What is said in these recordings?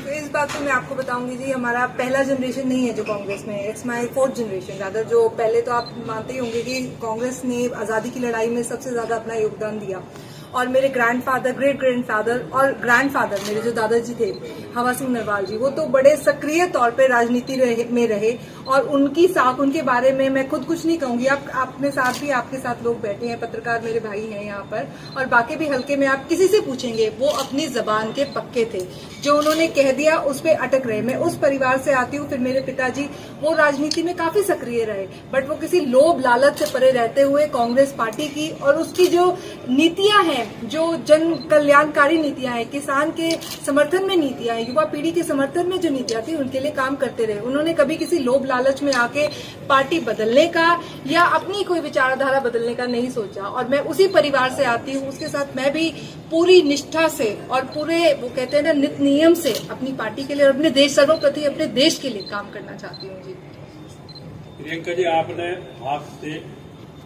तो इस बात को मैं आपको बताऊंगी जी, हमारा पहला जनरेशन नहीं है जो कांग्रेस में है, it's my fourth generation rather. जो पहले तो आप मानते ही होंगे कि कांग्रेस ने आजादी की लड़ाई में सबसे ज्यादा अपना योगदान दिया, और मेरे ग्रैंडफादर, ग्रेट ग्रैंडफादर और ग्रैंडफादर मेरे जो दादाजी थे हवा सिंह नरवाल जी, वो तो बड़े सक्रिय तौर पे राजनीति में रहे। और उनकी साख, उनके बारे में मैं खुद कुछ नहीं कहूंगी। आप अपने साथ भी, आपके साथ लोग बैठे हैं, पत्रकार मेरे भाई हैं यहाँ पर, और बाकी भी हल्के में आप किसी से पूछेंगे, वो अपनी जबान के पक्के थे। जो उन्होंने कह दिया उस पर अटक रहे। मैं उस परिवार से आती हूँ। फिर मेरे पिताजी, वो राजनीति में काफी सक्रिय रहे, बट वो किसी लोभ लालच से परे रहते हुए कांग्रेस पार्टी की और उसकी जो नीतियां हैं, जो जन कल्याणकारी नीतियां हैं, किसान के समर्थन में नीतियां हैं, युवा पीढ़ी के समर्थन में जो नीतियां थी, उनके लिए काम करते रहे। उन्होंने कभी किसी लोभ लालच में आके पार्टी बदलने का या अपनी कोई विचारधारा बदलने का नहीं सोचा। और मैं उसी परिवार से आती हूँ, उसके साथ मैं भी पूरी निष्ठा से और पूरे, वो कहते हैं ना, नित नियम से अपनी पार्टी के लिए और अपने देश, सर्वप्रति अपने देश के लिए काम करना चाहती हूँ जी। प्रियंका जी, आपने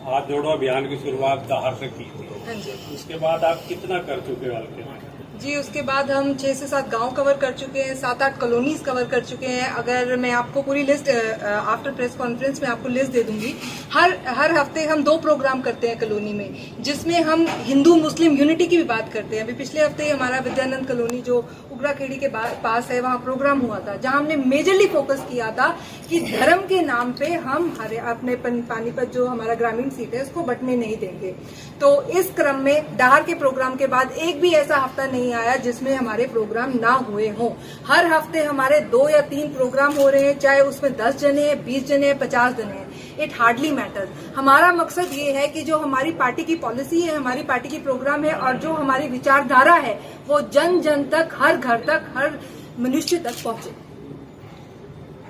हाथ जोड़ो अभियान की शुरुआत दाहर से की थी। हाँ जी। उसके बाद आप कितना कर चुके हो हल्के में? जी, उसके बाद हम 6 से 7 गांव कवर कर चुके हैं, 7-8 कॉलोनीज कवर कर चुके हैं। अगर मैं आपको पूरी लिस्ट आफ्टर प्रेस कॉन्फ्रेंस में आपको लिस्ट दे दूंगी। हर हफ्ते हम 2 प्रोग्राम करते हैं कॉलोनी में, जिसमें हम हिंदू मुस्लिम यूनिटी की भी बात करते हैं। अभी पिछले हफ्ते हमारा विद्यानंद कॉलोनी जो उगराखेड़ी के पास है, वहाँ प्रोग्राम हुआ था, जहाँ हमने मेजरली फोकस किया था कि धर्म के नाम पे हम अपने पानीपत जो हमारा ग्रामीण सीट है उसको बंटने नहीं देंगे। तो इस क्रम में डाहर के प्रोग्राम के बाद एक भी ऐसा हफ्ता नहीं आया जिसमें हमारे प्रोग्राम ना हुए हों। हर हफ्ते हमारे 2 या 3 प्रोग्राम हो रहे हैं, चाहे उसमें 10 जने हैं, 20 जने हैं, 50 जने हैं, इट हार्डली मैटर्स। हमारा मकसद ये है कि जो हमारी पार्टी की पॉलिसी है, हमारी पार्टी की प्रोग्राम है और जो हमारी विचारधारा है, वो जन जन तक, हर घर तक, हर मनुष्य तक पहुंचे।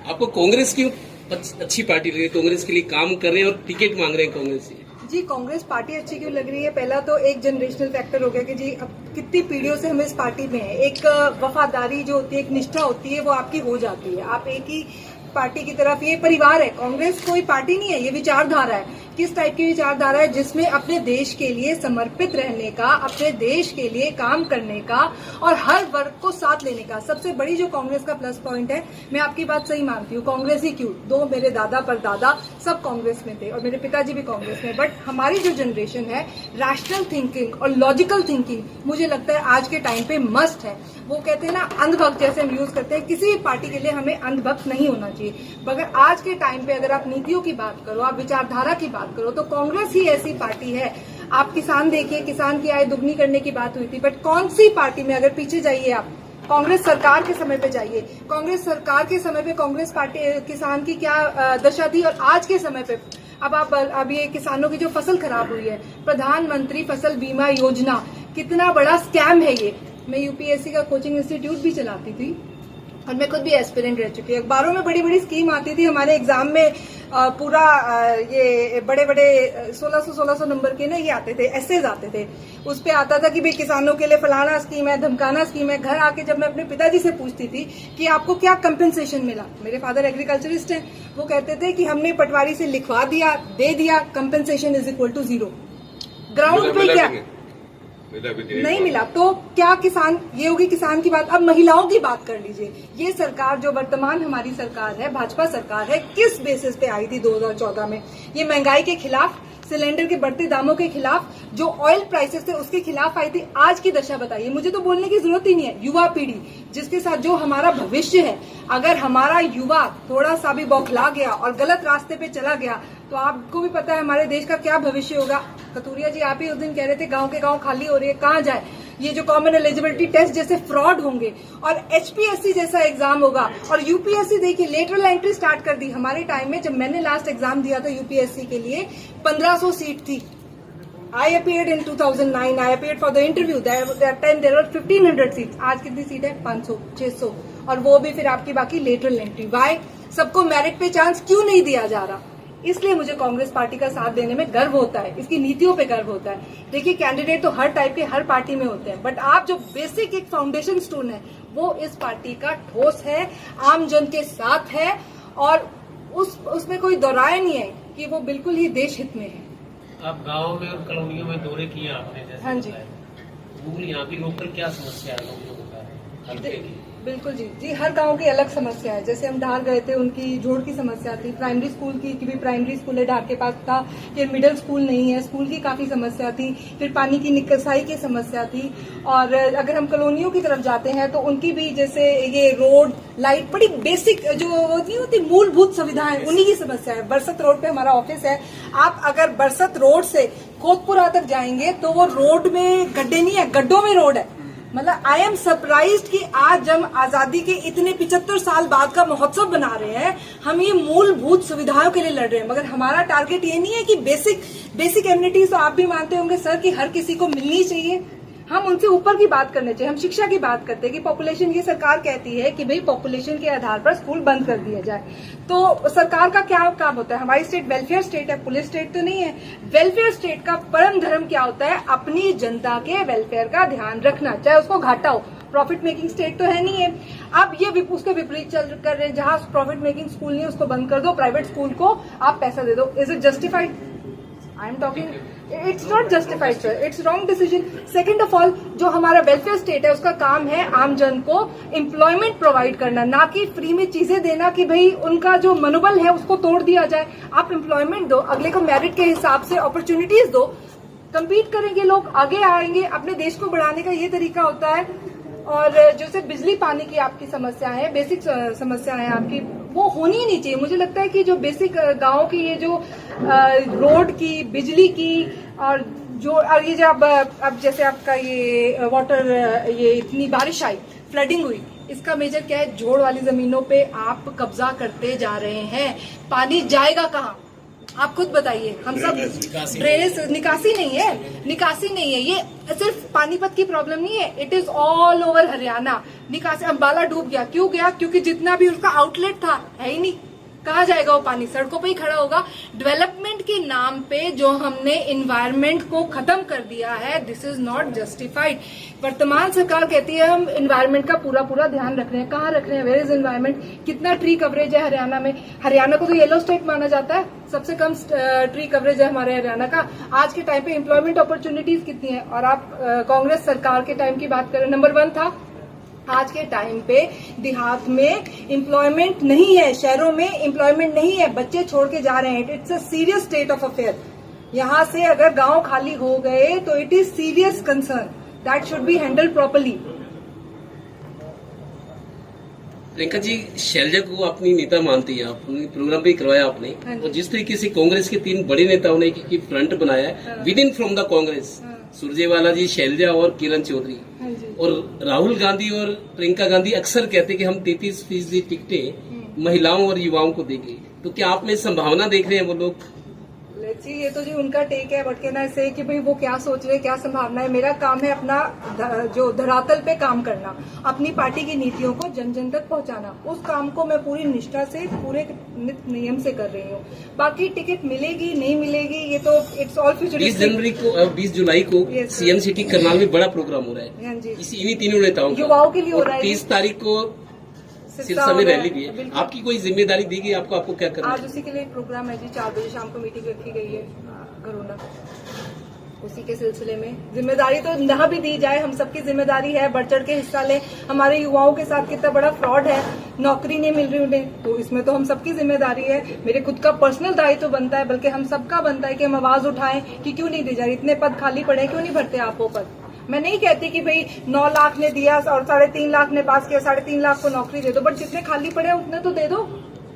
आपको कांग्रेस क्यों अच्छी पार्टी लगी? कांग्रेस के लिए काम कर रहे हैं और टिकट मांग रहे हैं कांग्रेस से। जी, कांग्रेस पार्टी अच्छी क्यों लग रही है? पहला तो एक जनरेशनल फैक्टर हो गया कि जी अब कितनी पीढ़ियों से हम इस पार्टी में हैं। एक वफादारी जो होती है, एक निष्ठा होती है, वो आपकी हो जाती है। आप एक ही पार्टी की तरफ, ये परिवार है। कांग्रेस कोई पार्टी नहीं है, ये विचारधारा है। किस टाइप की विचारधारा है? जिसमें अपने देश के लिए समर्पित रहने का, अपने देश के लिए काम करने का और हर वर्ग को साथ लेने का। सबसे बड़ी जो कांग्रेस का प्लस पॉइंट है, मैं आपकी बात सही मानती हूँ, कांग्रेस ही क्यों, 2 मेरे दादा परदादा सब कांग्रेस में थे और मेरे पिताजी भी कांग्रेस में। बट हमारी जो जनरेशन है, रैशनल थिंकिंग और लॉजिकल थिंकिंग मुझे लगता है आज के टाइम पे मस्ट है। वो कहते हैं ना, अंधभक्त जैसे हम यूज करते हैं, किसी भी पार्टी के लिए हमें अंधभक्त नहीं होना चाहिए। मगर आज के टाइम पे अगर आप नीतियों की बात करो, आप विचारधारा की बात करो, तो कांग्रेस ही ऐसी पार्टी है। आप किसान देखिए, किसान की आय दुगनी करने की बात हुई थी, बट कौन सी पार्टी में, अगर पीछे जाइए आप, कांग्रेस सरकार के समय पे जाइए, कांग्रेस सरकार के समय पे कांग्रेस पार्टी किसान की क्या दशा थी, और आज के समय पे अब ये किसानों की जो फसल खराब हुई है, प्रधानमंत्री फसल बीमा योजना, कितना बड़ा स्कैम है ये। मैं यूपीएससी का कोचिंग इंस्टीट्यूट भी चलाती थी और मैं खुद भी एस्पिरेंट रह चुकी है। अखबारों में बड़ी बड़ी स्कीम आती थी, हमारे एग्जाम में पूरा ये बड़े बड़े 1600 नंबर के ना ये आते थे, एसेज आते थे। उस पे आता था कि भाई किसानों के लिए फलाना स्कीम है, धमकाना स्कीम है। घर आके जब मैं अपने पिताजी से पूछती थी कि आपको क्या कंपेंसेशन मिला, मेरे फादर एग्रीकल्चरिस्ट हैं, वो कहते थे कि हमने पटवारी से लिखवा दिया, दे दिया, compensation is equal to 0। Ground पे क्या नहीं मिला। तो क्या किसान, ये होगी किसान की बात। अब महिलाओं की बात कर लीजिए। ये सरकार जो वर्तमान हमारी सरकार है, भाजपा सरकार है, किस बेसिस पे आई थी 2014 में? ये महंगाई के खिलाफ, सिलेंडर के बढ़ते दामों के खिलाफ, जो ऑयल प्राइसेस थे उसके खिलाफ आई थी। आज की दशा बताइए, मुझे तो बोलने की जरूरत ही नहीं है। युवा पीढ़ी जिसके साथ जो हमारा भविष्य है, अगर हमारा युवा थोड़ा सा भी बौखला गया और गलत रास्ते पे चला गया, तो आपको भी पता है हमारे देश का क्या भविष्य होगा। कतूरिया जी, आप ही उस दिन कह रहे थे गांव के गांव खाली हो रही है, कहाँ जाए? ये जो कॉमन एलिजिबिलिटी टेस्ट जैसे फ्रॉड होंगे और एचपीएससी जैसा एग्जाम होगा, और यूपीएससी देखिए लेटरल एंट्री स्टार्ट कर दी। हमारे टाइम में जब मैंने लास्ट एग्जाम दिया था यूपीएससी के लिए, 1500 सीट थी। I appeared in 2009, I appeared for the interview, that time there were 1500 seat. आज कितनी सीट है? 500, 600, और वो भी फिर आपकी बाकी लेटरल एंट्री। वाई? सबको मेरिट पे चांस क्यों नहीं दिया जा रहा? इसलिए मुझे कांग्रेस पार्टी का साथ देने में गर्व होता है, इसकी नीतियों पे गर्व होता है। देखिए, कैंडिडेट तो हर टाइप के हर पार्टी में होते हैं, बट आप जो बेसिक एक फाउंडेशन स्टोन है, वो इस पार्टी का ठोस है, आम जन के साथ है, और उसमें कोई दोराय नहीं है कि वो बिल्कुल ही देश हित में है। आप गाँव में और कॉलोनियों में दौरे किए आपने, जैसे हाँ जी। यहाँ की लोकल क्या समस्या है लोगों को? बिल्कुल जी जी, हर गांव की अलग समस्या है। जैसे हम धार गए थे, उनकी जोड़ की समस्या थी, प्राइमरी स्कूल की भी प्राइमरी स्कूल है धार के पास था, फिर मिडिल स्कूल नहीं है, स्कूल की काफी समस्या थी, फिर पानी की निकासी की समस्या थी। और अगर हम कॉलोनियों की तरफ जाते हैं तो उनकी भी, जैसे ये रोड, लाइट, बड़ी बेसिक जो नहीं होती मूलभूत सुविधाएं, उन्हीं की समस्या है। बरसत रोड पे हमारा ऑफिस है, आप अगर बरसत रोड से खोतपुरा तक जाएंगे तो वो रोड में गड्ढे नहीं है, गड्ढों में रोड है। मतलब आई एम सरप्राइज्ड कि आज हम आजादी के इतने 75 साल बाद का महोत्सव बना रहे हैं, हम ये मूलभूत सुविधाओं के लिए लड़ रहे हैं, मगर हमारा टारगेट ये नहीं है कि बेसिक एमिनिटीज तो आप भी मानते होंगे सर कि हर किसी को मिलनी चाहिए। हम उनसे ऊपर की बात करने चाहिए। हम शिक्षा की बात करते हैं कि पॉपुलेशन, ये सरकार कहती है कि भाई पॉपुलेशन के आधार पर स्कूल बंद कर दिया जाए, तो सरकार का क्या काम होता है? हमारी स्टेट वेलफेयर स्टेट है, पुलिस स्टेट तो नहीं है। वेलफेयर स्टेट का परम धर्म क्या होता है? अपनी जनता के वेलफेयर का ध्यान रखना, चाहे उसको घाटा हो। प्रॉफिट मेकिंग स्टेट तो है नहीं है। अब ये उसके विपरीत चल कर रहे हैं, जहां प्रॉफिट मेकिंग स्कूल नहीं उसको बंद कर दो, प्राइवेट स्कूल को आप पैसा दे दो। Is it justified? I am talking, it's not justified sir, it's wrong decision. Second of all, जो हमारा वेलफेयर स्टेट है उसका काम है आम जन को एम्प्लॉयमेंट प्रोवाइड करना, ना कि फ्री में चीजें देना कि भाई उनका जो मनोबल है उसको तोड़ दिया जाए। आप एम्प्लॉयमेंट दो, अगले को मेरिट के हिसाब से अपॉर्चुनिटीज दो, कम्पीट करेंगे लोग, आगे आएंगे। अपने देश को बढ़ाने का ये तरीका होता है। और जैसे बिजली पानी की आपकी समस्या है, बेसिक समस्या है आपकी, वो होनी ही नहीं चाहिए। मुझे लगता है कि जो बेसिक गांव की ये जो रोड की, बिजली की, और ये जो अब जैसे आपका ये वाटर, ये इतनी बारिश आई, फ्लडिंग हुई, इसका मेजर क्या है? जोड़ वाली जमीनों पे आप कब्जा करते जा रहे हैं। पानी जाएगा कहाँ? आप खुद बताइए। हम सब ड्रेनेज निकासी नहीं है। ये सिर्फ पानीपत की प्रॉब्लम नहीं है, it is all over Haryana. निकासी, अम्बाला डूब गया, क्यों गया? क्योंकि जितना भी उसका आउटलेट था है ही नहीं। कहाँ जाएगा वो पानी? सड़कों पे ही खड़ा होगा। डेवलपमेंट के नाम पे जो हमने एनवायरनमेंट को खत्म कर दिया है, दिस इज नॉट जस्टिफाइड। वर्तमान सरकार कहती है हम एनवायरनमेंट का पूरा ध्यान रख रहे हैं। कहाँ रख रहे हैं? Where is environment? कितना ट्री कवरेज है हरियाणा में? हरियाणा को तो येलो स्टेट माना जाता है, सबसे कम ट्री कवरेज है हमारे हरियाणा का। आज के टाइम पे एम्प्लॉयमेंट अपॉर्चुनिटीज कितनी है? और आप कांग्रेस सरकार के टाइम की बात करें, नंबर 1 था। आज के टाइम पे देहात में एम्प्लॉयमेंट नहीं है, शहरों में एम्प्लॉयमेंट नहीं है, बच्चे छोड़ के जा रहे हैं। It's a serious state of affair. यहाँ से अगर गांव खाली हो गए तो it is serious concern that should be handled properly. Priyanka ji, Shailja को अपनी नेता मानती है, आपने प्रोग्राम भी करवाया आपने, और जिस तरीके से कांग्रेस के 3 बड़े नेताओं ने फ्रंट बनाया है with in from the Congress, Surjewala ji, Shailja और किरण चौधरी, और राहुल गांधी और प्रियंका गांधी अक्सर कहते कि हम 33% टिकटें महिलाओं और युवाओं को देंगे, तो क्या आप में संभावना देख रहे हैं वो लोग? जी, ये तो जी उनका टेक है, बट कहना ऐसे कि भाई वो क्या सोच रहे हैं, क्या संभावना है। मेरा काम है अपना जो धरातल पे काम करना, अपनी पार्टी की नीतियों को जन जन तक पहुंचाना। उस काम को मैं पूरी निष्ठा से, पूरे नियम से कर रही हूँ। बाकी टिकट मिलेगी नहीं मिलेगी ये तो इट्स ऑल फ्यूचरिस्टिक। 20 जुलाई को सीएम सिटी करनाल में बड़ा प्रोग्राम हो रहा है। हाँ जी, इन्हीं तीनों नेताओं युवाओं के लिए हो रहा है। 30 तारीख को सिरसा में रैली भी है। आपकी कोई जिम्मेदारी दी गई आपको? आपको क्या करना है? आज उसी के लिए प्रोग्राम है जी, 4 बजे शाम को मीटिंग रखी गई है घरोना। उसी के सिलसिले में जिम्मेदारी तो ना भी दी जाए, हम सबकी जिम्मेदारी है, बढ़ चढ़ के हिस्सा लें। हमारे युवाओं के साथ कितना बड़ा फ्रॉड है, नौकरी नहीं मिल रही उन्हें, तो इसमें तो हम सबकी जिम्मेदारी है। मेरे खुद का पर्सनल दायित्व बनता है, बल्कि हम सबका बनता है कि हम आवाज उठाएं कि क्यों नहीं दी जा रही, इतने पद खाली पड़े, क्यों नहीं भरते आप वो पद। मैं नहीं कहती कि भाई 9 लाख ने दिया और 3.5 लाख ने पास किया, 3.5 लाख को नौकरी दे दो, बट जितने खाली पड़े हैं उतने तो दे दो।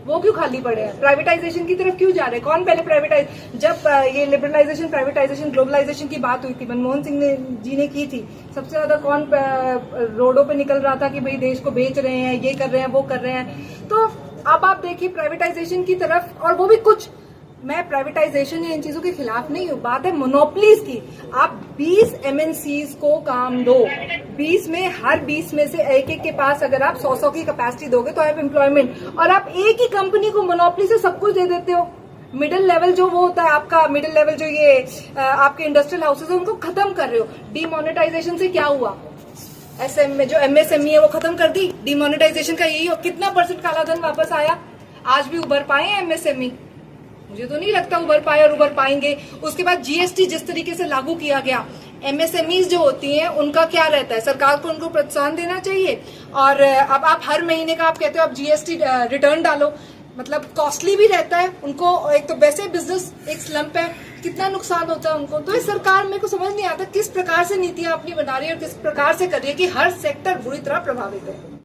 वो क्यों खाली पड़े हैं? प्राइवेटाइजेशन की तरफ क्यों जा रहे हैं? कौन पहले प्राइवेटाइज, जब ये लिबरलाइजेशन, प्राइवेटाइजेशन, ग्लोबलाइजेशन की बात हुई थी, मनमोहन सिंह जी ने की थी, सबसे ज्यादा कौन रोडों पे निकल रहा था कि भाई देश को बेच रहे हैं, ये कर रहे हैं, वो कर रहे हैं। तो अब आप देखिए प्राइवेटाइजेशन की तरफ, और वो भी कुछ, मैं प्राइवेटाइजेशन या इन चीजों के खिलाफ नहीं हूँ, बात है मोनोपलीज की। आप 20 MNCs को काम दो, 20 में हर 20 में से एक के पास अगर आप 100 की कैपेसिटी दोगे तो आप एम्प्लॉयमेंट, और आप एक ही कंपनी को मोनोपली से सब कुछ दे देते हो। मिडिल लेवल जो वो होता है आपका, मिडिल लेवल जो ये आपके इंडस्ट्रियल हाउसेज है, उनको खत्म कर रहे हो। डीमोनेटाइजेशन से क्या हुआ? जो MSME है वो खत्म कर दी। डीमोनेटाइजेशन का यही हो, कितना % काला धन वापस आया? आज भी उभर पाए हैं MSME? मुझे तो नहीं लगता उभर पाए और उभर पाएंगे। उसके बाद GST जिस तरीके से लागू किया गया, एमएसएमईज जो होती हैं उनका क्या रहता है? सरकार को उनको प्रोत्साहन देना चाहिए। और अब आप हर महीने का आप कहते हो आप जीएसटी रिटर्न डालो, मतलब कॉस्टली भी रहता है उनको। एक तो वैसे बिजनेस एक स्लम्प है, कितना नुकसान होता है उनको। तो इस सरकार मेरे को समझ नहीं आता किस प्रकार से नीतियां अपनी बना रही है और किस प्रकार से कर रही है कि हर सेक्टर बुरी तरह प्रभावित है।